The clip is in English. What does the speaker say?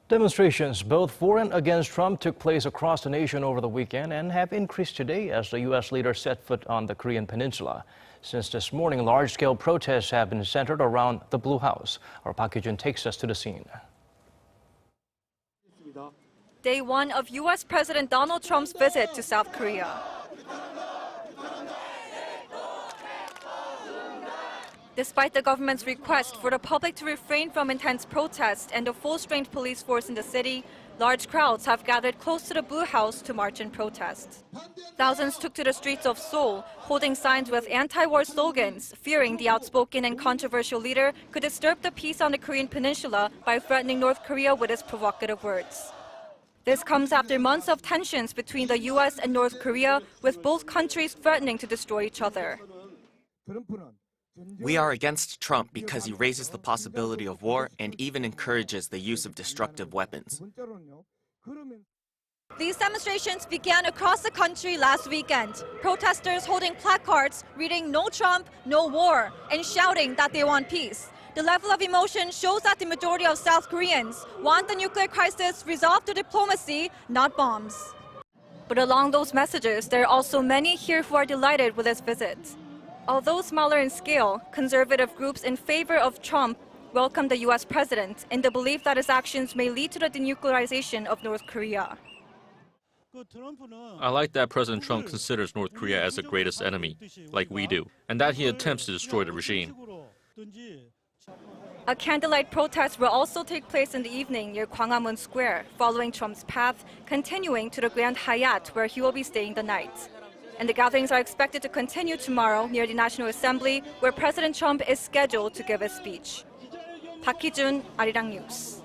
Demonstrations, both for and against Trump, took place across the nation over the weekend and have increased today as the U.S. leader set foot on the Korean peninsula. Since this morning, large-scale protests have been centered around the Blue House. Our Park Hee-jun takes us to the scene. Day one of U.S. President Donald Trump's visit to South Korea. Despite the government's request for the public to refrain from intense protests and a full-strength police force in the city, large crowds have gathered close to the Blue House to march in protest. Thousands took to the streets of Seoul, holding signs with anti-war slogans, fearing the outspoken and controversial leader could disturb the peace on the Korean peninsula by threatening North Korea with his provocative words. This comes after months of tensions between the U.S. and North Korea, with both countries threatening to destroy each other. We are against Trump because he raises the possibility of war and even encourages the use of destructive weapons. These demonstrations began across the country last weekend. Protesters holding placards reading "No Trump, no war" and shouting that they want peace. The level of emotion shows that the majority of South Koreans want the nuclear crisis resolved through diplomacy, not bombs. But along those messages, there are also many here who are delighted with his visit. Although smaller in scale, conservative groups in favor of Trump welcomed the U.S. president in the belief that his actions may lead to the denuclearization of North Korea. I like that President Trump considers North Korea as the greatest enemy, like we do, and that he attempts to destroy the regime. A candlelight protest will also take place in the evening near Gwanghwamun Square, following Trump's path, continuing to the Grand Hyatt, where he will be staying the night. And the gatherings are expected to continue tomorrow near the National Assembly, where President Trump is scheduled to give a speech. Park Hee-jun, Arirang News.